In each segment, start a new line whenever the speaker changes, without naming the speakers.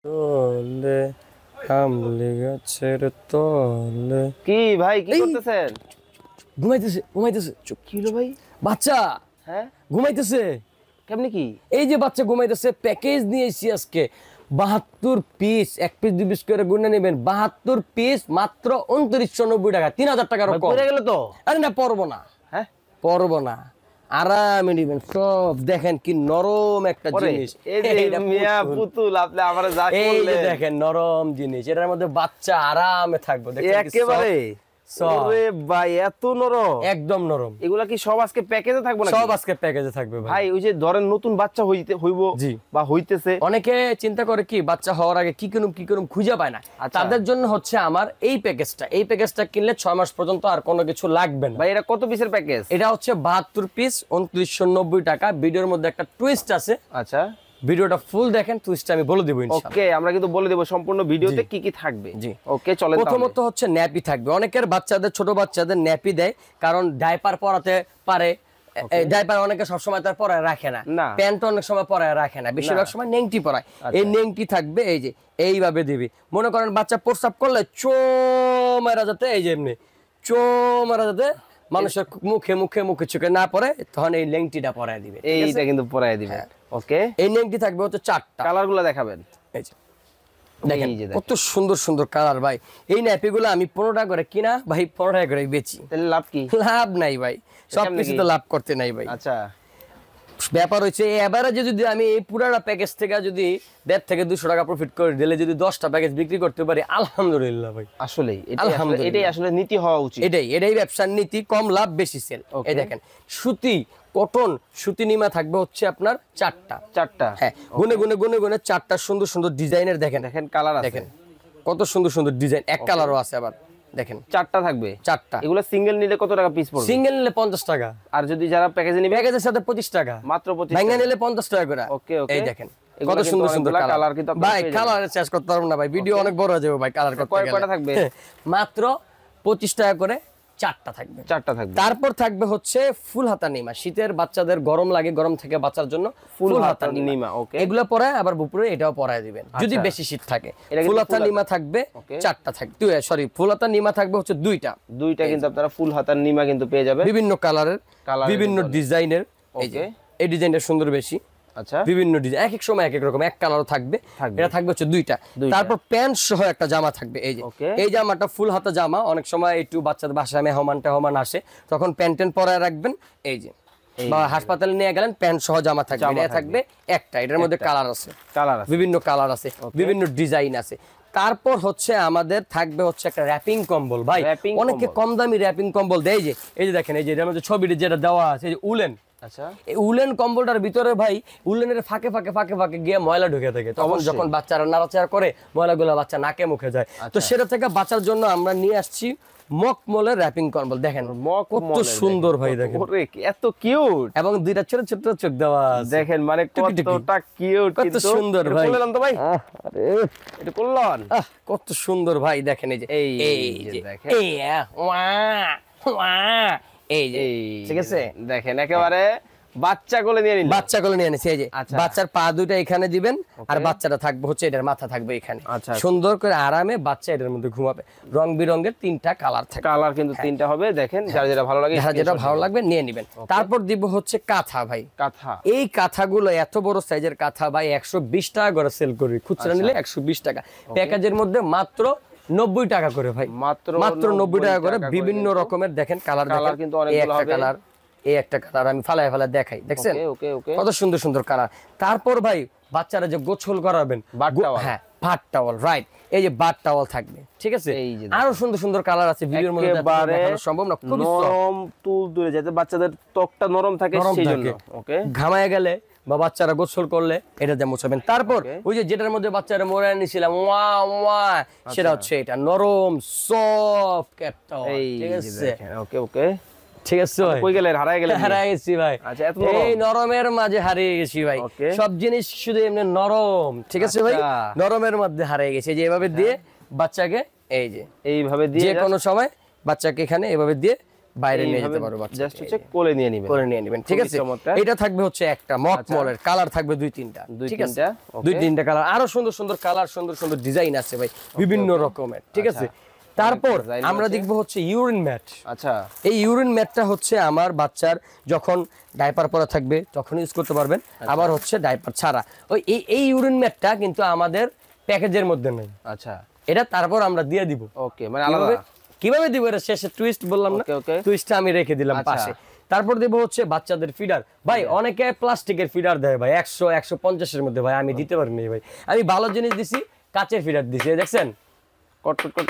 তলে আমলি গাছের তলে।
কি ভাই কি করতেছেন?
ঘুমাইতেছে ঘুমাইতেছে। চুপ।
কি হলো ভাই?
বাচ্চা
হ্যাঁ
ঘুমাইতেছে।
কেমনে কি?
এই যে বাচ্চা ঘুমাইতেছে, প্যাকেজ নিয়ে এসেছি আজকে 72 পিস, 1 পিস 2 পিস করে গুণে নেবেন। 72 পিস মাত্র 2990 টাকা, 3000 টাকার
ভাই
কম।
পড়ে গেল তো।
আরে না, পরবো না,
হ্যাঁ
পরবো না, আরামে নিবেন সব। দেখেন কি নরম একটা
পরে
জিনিস।
এই যে
এইটা
মিয়া
পুতুল।
পুতুল আপনি আমারে যা
এই যে
করলেন
দেখেন নরম জিনিস, এটার মধ্যে বাচ্চা আরামে থাকবে। দেখেন কি
একেবারে।
soft।
ওরে ভাই এত নরম।
একদম নরম।
এগুলা কি সব আজকে প্যাকেজে থাকবে নাকি?
সব আজকে প্যাকেজে থাকবে ভাই।
ভাই ওই যে ধরেন নতুন বাচ্চা হইব
জি।
বা হইতেছে,
অনেকে চিন্তা করে কি বাচ্চা হওয়ার আগে কি করুম খুঁজে পায় না।
আচ্ছা।
তাদের জন্য হচ্ছে আমার এই প্যাকেজটা কিনলে 6 মাস পর্যন্ত আর কোনো কিছু লাগবে না।
ভাই এটা কত পিসের প্যাকেজ?
এটা হচ্ছে 72 পিস 2990 টাকা। ভিডিওর মধ্যে একটা টুইস্ট আছে,
আচ্ছা
ভিডিওটা ফুল দেখেন, টুইস্টটা আমি বলে দেব ইনশাআল্লাহ।
ওকে, আমরা কিন্তু বলে দেব সম্পূর্ণ ভিডিওতে
জি।
কি কি থাকবে।
জি।
ওকে চলেন।
প্রথমত হচ্ছে ন্যাপি থাকবে। অনেকের বাচ্চাদের, ছোট বাচ্চাদের ন্যাপি দেয় কারণ ডাইপার পরাতে পারে। ডাইপার অনেকে সবসময় তার পরায় রাখে না,
না।
প্যান্ট অনেক সময় পরায় রাখে না, বেশিরভাগ সময় নেংটি পরায়। এই নেংটি থাকবে, এই যে এইভাবে দিবি। মনে করেন বাচ্চা প্রস্রাব করলে চোমেরা যাতে, এই যে এমনি চোমেরা যাতে মানুষের মুখে মুখে মুখে চোখে না পড়ে, তখন এই নেংটিটা পরায় দিবে।
এইটা কিন্তু পরায় দিবে। ওকে,
এই নেংটি থাকবে হচ্ছে 4টা।
কালারগুলো দেখাবেন।
এই যে দেখেন
এই যে
কত সুন্দর সুন্দর কালার ভাই। এই ন্যাপিগুলো আমি 15 টাকা করে কিনা ভাই, 15 টাকা করে বেচি।
তাহলে লাভ কি?
লাভ নাই ভাই, সব
কেমনে
কিছু
কি?
তো লাভ করতে নাই ভাই।
আচ্ছা
ব্যাপার হচ্ছে এবারে যদি আমি এই পুরাটা প্যাকেজ থেকে যদি 150 থেকে 200 টাকা প্রফিট করে দিলে যদি 10টা প্যাকেজ বিক্রি করতে পারি, আলহামদুলিল্লাহ ভাই।
আসলেই
আলহামদুলিল্লাহ।
এটাই আসলে নীতি হওয়া উচিত।
এটাই ব্যবসার নীতি, কম লাভ বেশি সেল।
Okay.
এই দেখেন সুতি, কটন সুতি নিমা থাকবে হচ্ছে আপনার 4টা।
4টা।
হ্যাঁ, গুনে গুনে গুনে গুনে 4টা সুন্দর সুন্দর ডিজাইনের। দেখেন
দেখেন কালার আছে।
দেখেন কত সুন্দর সুন্দর ডিজাইন, এক কালারও আছে আবার। দেখেন
4টা থাকবে।
4টা।
এগুলো সিঙ্গেল নিলে কত টাকা পিস পড়বে?
সিঙ্গেল নিলে 50 টাকা,
আর যদি যারা প্যাকেজে নিবে
প্যাকেজের সাথে 25 টাকা,
মাত্র 25
ভাঙা
টাকা।
নিলে 50 টাকা করে।
ওকে ওকে।
এই দেখেন
এগুলা
কত
কিন্তু
সুন্দর সুন্দর
অনেকগুলা
কালার
কিন্তু আপনারা
ভাই।
পেয়ে যাবেন।
কালার শেষ করতে পারবো না ভাই, ভিডিও অনেক বড় হয়ে যাবে ভাই কালার করতে গেলে।
কয়টা থাকবে?
মাত্র 25 টাকা করে 4টা থাকবে।
4টা থাকবে।
তারপর থাকবে হচ্ছে ফুল হাতা নিমা। শীতের বাচ্চাদের গরম লাগে, গরম থেকে বাঁচার জন্য
ফুল
ফুল
হাতা
হাতা
নিমা,
নিমা।
ওকে।
এগুলো পরায় আবার উপরে এটাও পরায় দিবেন যদি বেশি শীত থাকে।
এটা কিন্তু
ফুল হাতা
ফুল হাতা।
নিমা থাকবে
ওকে।
4টা থাকবে, সরি ফুল হাতা নিমা থাকবে হচ্ছে 2টা।
দুইটা কিন্তু আপনারা ফুল হাতার নিমা কিন্তু পেয়ে যাবেন
বিভিন্ন কালারের,
কালারের
বিভিন্ন
ভিতরে।
ডিজাইনের। এই যে
ওকে।
এই ডিজাইনটা সুন্দর বেশি।
আচ্ছা
বিভিন্ন ডিজাইন, এক এক সময় এক এক রকম, এক কালারও থাকবে। এটা থাকবে হচ্ছে 2টা। তারপর প্যান্ট সহ একটা জামা থাকবে। এই যে
ওকে।
এই জামাটা ফুল হাতা জামা। অনেক সময় একটু বাচ্চাদের বাসায় মেহমান আসে, তখন প্যান্ট পরায় রাখবেন। এই যে বা হাসপাতালে নিয়ে গেলেন, প্যান্ট সহ জামা থাকবে। এটা থাকবে একটা, এটার মধ্যে কালার আছে,
কালার আছে।
বিভিন্ন কালার আছে, বিভিন্ন ডিজাইন আছে। তারপর হচ্ছে আমাদের থাকবে হচ্ছে একটা র্যাপিং কম্বল ভাই।
Wrapping
অনেকে
কম্বল।
কম দামি র্যাপিং কম্বল দেয়। এই যে দেখেন, এই যে এর মধ্যে ছবিটা যেটা দেওয়া আছে, এই যে উলেন।
আচ্ছা
এই উলেন কম্বলটার ভিতরে ভাই, উলেনের ফাঁকে ফাঁকে ফাঁকে ফাঁকে গিয়ে ময়লা ঢুকে থাকে। তখন
অবশ্যই।
যখন বাচ্চারা নাড়াচাড়া করে, ময়লাগুলো বাচ্চা নাকে মুখে যায়। তো সেটা থেকে বাঁচার জন্য আমরা নিয়ে আসছি মকমলের র্যাপিং কম্বল। দেখেন কত সুন্দর ভাই, দেখেন
ওরে এত কিউট।
এবং 2টা ছোট ছোট চোখ দেওয়া আছে।
দেখেন মানে
টুকি।
কতটা কিউট।
কত সুন্দর ভাই।
করলেন তো ভাই?
আরে
এটা করলেন।
কত সুন্দর ভাই। দেখেন এই যে
এই যে দেখেন।
ওয়া ওয়া, এই যে ঠিক আছে।
দেখেন একেবারে বাচ্চা কোলে নিয়ে নিলেন।
বাচ্চা কোলে নিয়ে এনেছি। এই যে
আচ্ছা।
বাচ্চার পা দুটো এখানে দিবেন, আর বাচ্চাটা থাকবে হচ্ছে এটার মাথা থাকবে এখানে।
আচ্ছা।
সুন্দর করে আরামে বাচ্চা এটার মধ্যে ঘুমাবে। রং বিরঙের 3টা কালার থাকবে।
কালার কিন্তু 3টা হবে। দেখেন যার যেটা ভালো লাগে
যার যেটা ভালো লাগবে নিয়ে নেবেন। তারপর দিব হচ্ছে কাঁথা ভাই।
কাঁথা।
এই কাঁথাগুলো এত বড় সাইজের কাঁথা ভাই 120 টাকা করে সেল করি। খুচরা নিলে 120 টাকা, প্যাকেজের মধ্যে মাত্র 90 টাকা করে ভাই।
মাত্র
90 টাকা করে।
টাকা
বিভিন্ন রকমের দেখেন কালার।
কালার কিন্তু অনেকগুলো হবে।
কালার, এই একটা কালার আমি ফালায় ফালায় দেখাই, দেখছেন
ওকে ওকে ওকে।
কত সুন্দর সুন্দর কালার। তারপর ভাই বাচ্চারা যে গোসল করাবেন,
বাথ টাওয়াল।
হ্যাঁ বাথ টাওয়াল, রাইট। এই যে বাথ টাওয়াল থাকবে, ঠিক আছে।
এই যে
আরো সুন্দর সুন্দর কালার আছে, ভিডিওর মধ্যে
একেবারে
দেখানো সম্ভব না। খুবই soft,
নরম তুল তুলে যাতে বাচ্চাদের ত্বকটা নরম থাকে
নরম
সেই জন্য।
থাকে।
ওকে।
ঘামায় গেলে বা বাচ্চারা গোসল করলে এটা দিয়ে মোছাবেন। তারপর ওই যে যেটার মধ্যে বাচ্চারা মোড়ে নিয়েছিলাম ওয়া ওয়া, সেটা হচ্ছে এটা নরম সফট ক্যাপ টাওয়াল,
এই
ঠিক
যে
আছে।
দেখেন। ওকে ওকে।
ঠিক আছে ভাই।
কই গেলেন? হারায় গেলেন?
হারিয়ে গেছি ভাই।
আচ্ছা এত নরম।
এই নরমের মাঝে হারিয়ে গেছি ভাই।
Okay.
সব জিনিস শুধু এমনি নরম, ঠিক আছে ভাই।
আচ্ছা।
নরমের মধ্যে হারিয়ে গেছে। যে এভাবে দিয়ে বাচ্চাকে, এই যে
এইভাবে দিয়ে
যে কোনো সময় বাচ্চাকে এখানে এভাবে দিয়ে বাইরে নিয়ে যেতে পারো বাচ্চা,
জাস্ট হচ্ছে কোলে নিয়ে নেবেন,
করে নিয়ে নেবেন, ঠিক আছে। এটা থাকবে হচ্ছে একটা মকমলের, কালার থাকবে দুই তিনটা, ঠিক আছে, দুই তিনটা কালার, আরো সুন্দর সুন্দর কালার, সুন্দর সুন্দর ডিজাইন আছে ভাই, বিভিন্ন রকমের, ঠিক আছে। তারপর আমরা দেখব হচ্ছে ইউরিন ম্যাট।
আচ্ছা,
এই ইউরিন ম্যাটটা হচ্ছে আমার বাচ্চার যখন ডাইপার পরা থাকবে তখন ইউজ করতে পারবেন, আবার হচ্ছে ডাইপার ছাড়া। ওই এই ইউরিন ম্যাটটা কিন্তু আমাদের প্যাকেজের মধ্যে নেই।
আচ্ছা,
এটা তারপর আমরা দিয়ে দিব।
ওকে, মানে আলাদা
কিভাবে দিব এটা শেষে টুইস্ট বললাম না, টুইস্টটা আমি রেখে দিলাম পাশে। তারপর দেব হচ্ছে বাচ্চাদের ফিডার। ভাই অনেকে প্লাস্টিকের ফিডার দেয় ভাই 100 150 এর মধ্যে, ভাই আমি দিতে পারিনি ভাই, আমি ভালো জিনিস দিছি, কাচের ফিডার দিছি, দেখছেন
কট কট কট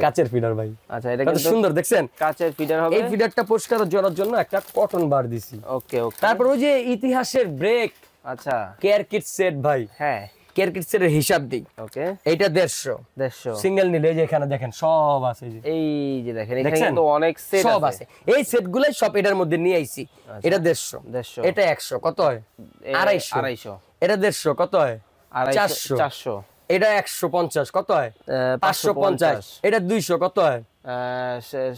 কাচের ফিডার ভাই।
আচ্ছা, এটা
কত সুন্দর দেখছেন,
কাচের ফিডার হবে।
এই ফিডারটা পরিষ্কার করার জন্য একটা কটন বার দিছি।
ওকে ওকে,
তারপর ওই যে ইতিহাসের ব্রেক,
আচ্ছা,
কেয়ার কিট সেট ভাই,
হ্যাঁ
কেয়ার কিট সেটের হিসাব দিই।
ওকে,
এইটা 150 সিঙ্গেল নিলে যে এখানে দেখেন সব আছে,
এই যে দেখেন এখানে কিন্তু অনেক সেট
সব আছে, এই সেটগুলাই সব এটার মধ্যে নিয়ে আইছি। এটা 150, এটা 100 কত হয় 250, এটা 150 কত হয় 400, এটা 150 কত হয় 550, এটা 200 কত হয়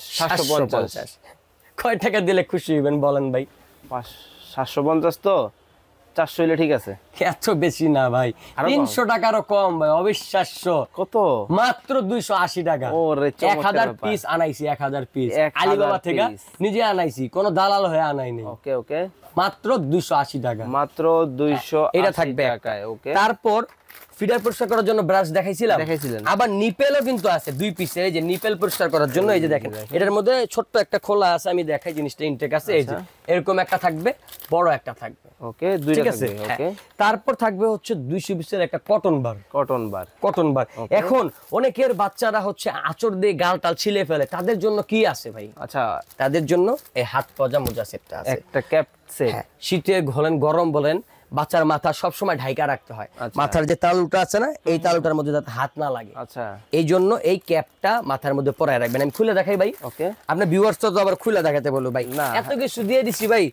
750। কয় টাকা দিলে খুশি হবেন বলেন ভাই?
750 তো 400 হইলে ঠিক আছে।
এত বেশি না ভাই, 300 টাকারও কম ভাই, অবিশ্বাস্য।
কত?
মাত্র 280 টাকা।
ওরে
1000 পিস আনাইছি, 1000 পিস আলিবাবা থেকে নিজে আনাইছি, কোনো দালাল হয়ে আনাই নাই।
ওকে ওকে,
মাত্র 280 টাকা,
মাত্র 280
এটা থাকবে
টাকায়। ওকে,
তারপর ফিডার পরিষ্কার করার জন্য ব্রাশ দেখাইছিলাম,
দেখাইছিলেন।
আবার নিপেলও কিন্তু আছে 2 পিসের, এই যে নিপেল পরিষ্কার করার জন্য, এই যে দেখেন এটার মধ্যে ছোট্ট একটা খোলা আছে, আমি দেখাই জিনিসটা ইনটেক আছে, এই যে এরকম একটা থাকবে, বড় একটা থাকবে।
ওকে, দুইটা
থাকবে।
ওকে,
তারপর থাকবে হচ্ছে 200 পিসের একটা কটন বার, কটন বার। এখন অনেকের বাচ্চারা হচ্ছে আঁচড় দিয়ে গাল টাল ছিলে ফেলে, তাদের জন্য কি আছে ভাই?
আচ্ছা,
তাদের জন্য এই হাত পজা মোজা সেটটা আছে,
একটা ক্যাপ সেট।
শীতে বলেন গরম বলেন, বাচ্চার মাথা সব সময় ঢাইকা রাখতে হয়, মাথার যে তালুটা আছে না, এই তালুটার মধ্যে যাতে হাত না লাগে।
আচ্ছা,
এই জন্য এই ক্যাপটা মাথার মধ্যে পরায় রাখবেন। আমি খুলে দেখাই ভাই,
ওকে,
আপনার ভিউয়ার্স তো আবার খুলে দেখাতে বলবো ভাই, এত কিছু দিয়ে দিছি ভাই,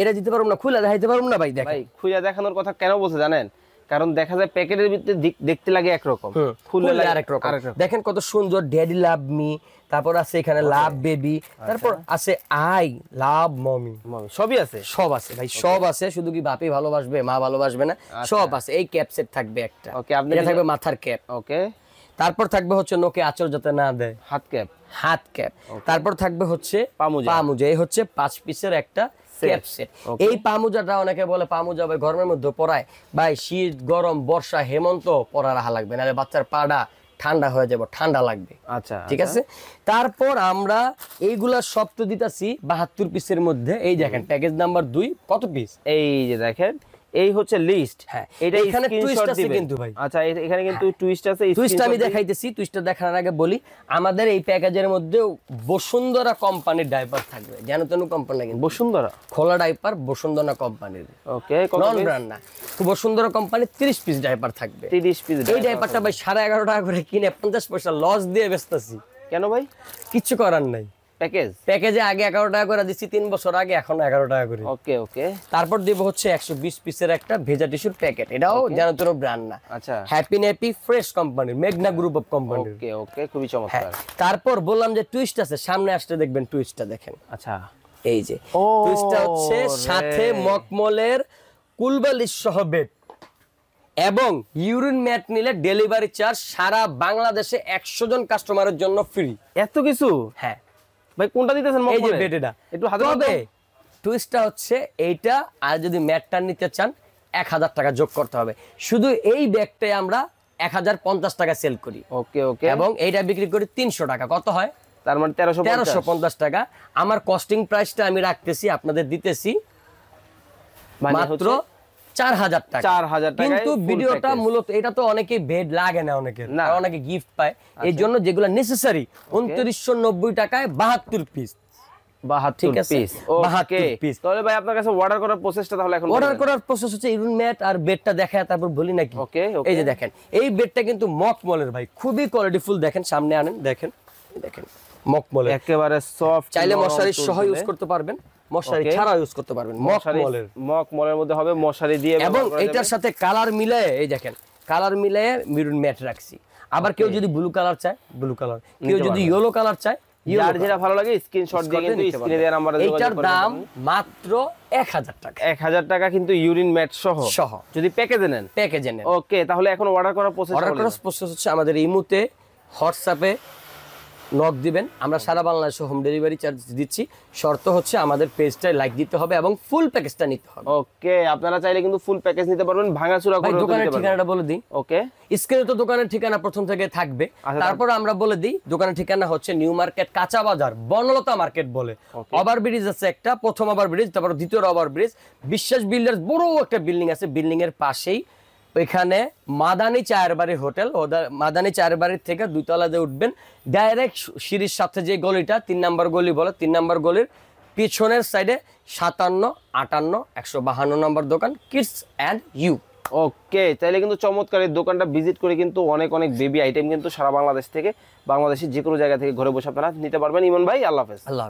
এটা দিতে পারবো না, খুলে দেখাইতে পারবো না ভাই। দেখেন ভাই,
খুলে দেখানোর কথা কেন বলছে জানেন? কারণ দেখা যায় প্যাকেটের ভিতরে দেখতে লাগে একরকম, খুললে আরেক রকম।
দেখেন কত সুন্দর, ড্যাডি লাভ মি, তারপর আছে এখানে লাভ বেবি, তারপর আছে আই লাভ মমি,
সবই আছে,
সব আছে ভাই, সব আছে। শুধু কি বাপি ভালোবাসবে, মা ভালোবাসবে না, সব আছে। এই ক্যাপ সেট থাকবে একটা,
ওকে, আপনি
এটা থাকবে মাথার ক্যাপ।
ওকে,
তারপর থাকবে হচ্ছে নোকে আঁচড় যাতে না দেয়, হাত ক্যাপ। তারপর থাকবে হচ্ছে পামুজা, এই হচ্ছে 5 পিসের একটা ক্যাপ সেট। এই পামুজাটা অনেকে বলে পামুজা ভাই গরমের মধ্যে পরায়, ভাই শীত গরম বর্ষা হেমন্ত পরা রাখা লাগবে, নাহলে বাচ্চার পাড়া ঠান্ডা হয়ে যাবে, ঠান্ডা লাগবে।
আচ্ছা,
ঠিক আছে। তারপর আমরা এইগুলা সব তো দিতাছি 72 পিসের মধ্যে। এই দেখেন প্যাকেজ নাম্বার 2 কত পিস,
এই যে দেখেন, এই হচ্ছে লিস্ট।
হ্যাঁ,
এটা
এখানে টুইস্ট আছে কিন্তু ভাই।
আচ্ছা, এখানে কিন্তু টুইস্ট আছে,
টুইস্ট আমি দেখাইতেছি। টুইস্টটা দেখানোর আগে বলি, আমাদের এই প্যাকেজের মধ্যে বসুন্ধরা কোম্পানির ডাইপার থাকবে, যেন তেন কোম্পানি না, কিন্তু
বসুন্ধরা
খোলা ডাইপার, বসুন্ধরা কোম্পানির।
ওকে,
নন ব্র্যান্ড না, বসুন্ধরা কোম্পানির 30 পিস ডাইপার থাকবে।
30 পিস।
এই ডাইপারটা ভাই 11.5 টাকা করে কিনে 50 পয়সা লস দিয়ে বেচতেছি।
কেন ভাই?
কিচ্ছু করার নাই, প্যাকেজে আগে 11 টাকা করে দিচ্ছি 3 বছর আগে, এখন 11 টাকা করে।
ওকে ওকে।
তারপর দেব হচ্ছে 120 পিসের একটা ভেজা টিস্যুর প্যাকেট, এটাও যেন তোর ব্র্যান্ড না।
আচ্ছা,
হ্যাপি ন্যাপি ফ্রেশ কোম্পানি, মেঘনা গ্রুপ অফ কোম্পানি।
ওকে ওকে, খুবই চমৎকার।
তারপর বললাম যে টুইস্ট আছে, সামনে আসতে দেখবেন টুইস্টটা দেখেন।
আচ্ছা,
এই যে টুইস্টটা হচ্ছে সাথে মকমলের কুলবালিশ সহ বেড এবং ইউরিন ম্যাট নিলে ডেলিভারি চার্জ সারা বাংলাদেশে 100 জন কাস্টমারের জন্য ফ্রি।
এত কিছু?
হ্যাঁ
ভাই, কোনটা দিতেছেন?
এই যে বেডটা একটু হাতে হবে। টুইস্টটা হচ্ছে এইটা, আর যদি ম্যাটটা নিতে চান 1000 টাকা যোগ করতে হবে। শুধু এই ব্যাগটাই আমরা 1050 টাকা সেল করি।
ওকে ওকে।
এবং এইটা বিক্রি করি 300 টাকা। কত হয়?
তার মানে
1350 টাকা। আমার কস্টিং প্রাইসটা আমি রাখতেছি, আপনাদের দিতেছি মাত্র 4000 টাকা।
4000 টাকা।
কিন্তু ভিডিওটা মূলত এটা তো অনেকে বেড লাগে না, অনেকে গিফট পায়, এই জন্য যেগুলো নেসেসারি 2990 টাকায় 72 পিস।
72 পিস। ওকে, তাহলে ভাই আপনার কাছে অর্ডার করার প্রসেসটা তাহলে এখন
অর্ডার করার প্রসেস হচ্ছে ইউরিন ম্যাট আর বেডটা দেখায় তারপর বলি নাকি।
ওকে ওকে।
এই যে দেখেন, এই বেডটা কিন্তু মকমলের ভাই, খুবই কোয়ালিটিফুল। দেখেন সামনে আনেন, দেখেন দেখেন মকমলের,
একেবারে সফট।
চাইলে মশারি সহ ইউজ করতে পারবেন, মশারি ছাড়া ইউজ করতে পারবেন।
মকমলের মধ্যে হবে মশারি দিয়ে,
এবং এটার সাথে কালার মিলায়ে, এই দেখেন কালার মিলায়ে ইউরিন ম্যাট রাখছি। আবার কেউ যদি ব্লু কালার চায় ব্লু কালার, কেউ যদি ইয়েলো কালার চায়
যার যেটা ভালো লাগে স্ক্রিনশট দিয়ে কিন্তু স্ক্রিনে দেওয়া নম্বরে যোগাযোগ
এইটার
করবেন।
দাম মাত্র 1000 টাকা
1000 টাকা কিন্তু ইউরিন ম্যাট সহ
সহ
যদি প্যাকেজে নেন।
প্যাকেজে নেন।
ওকে, তাহলে এখন অর্ডার করার প্রসেস
অর্ডার করার প্রসেস হচ্ছে আমাদের ইমুতে হোয়াটসঅ্যাপে নক দিবেন, আমরা সারা বাংলাদেশে হোম ডেলিভারি চার্জ দিচ্ছি। শর্ত হচ্ছে আমাদের পেজটায় লাইক দিতে হবে এবং ফুল প্যাকেজটা নিতে হবে।
ওকে, আপনারা চাইলে কিন্তু ফুল প্যাকেজ নিতে পারবেন, ভাঙাচুরা
ভাই
করে
দোকানের ঠিকানাটা বলে দিই।
ওকে,
স্ক্রিনে তো দোকানের ঠিকানা প্রথম থেকে থাকবে,
আচ্ছা,
তারপর আমরা বলে দিই দোকানের ঠিকানা হচ্ছে নিউ মার্কেট কাঁচা বাজার বনলতা মার্কেট বলে ওভার ব্রিজ আছে একটা, প্রথম ওভার ব্রিজ, তারপর দ্বিতীয় ওভার ব্রিজ, বিশ্বাস বিল্ডার্স বড় একটা বিল্ডিং আছে, বিল্ডিং এর পাশেই ওইখানে মাদানি চায়ের বাড়ি হোটেল, মাদানি চায়ের বাড়ির থেকে 2 তলাতে উঠবেন, ডাইরেক্ট সিঁড়ির সাথে যে গলিটা 3 নাম্বার গলি বলে, 3 নাম্বার গলির পিছনের সাইডে 57, 58, 152 নম্বর দোকান কিডস অ্যান্ড ইউ।
ওকে, তাইলে কিন্তু চমৎকার এই দোকানটা ভিজিট করে কিন্তু অনেক অনেক বেবি আইটেম কিন্তু সারা বাংলাদেশ থেকে, বাংলাদেশের যে কোনো জায়গা থেকে ঘরে বসে আপনারা নিতে পারবেন। ইমন ভাই, আল্লাহ হাফেজ।
আল্লাহ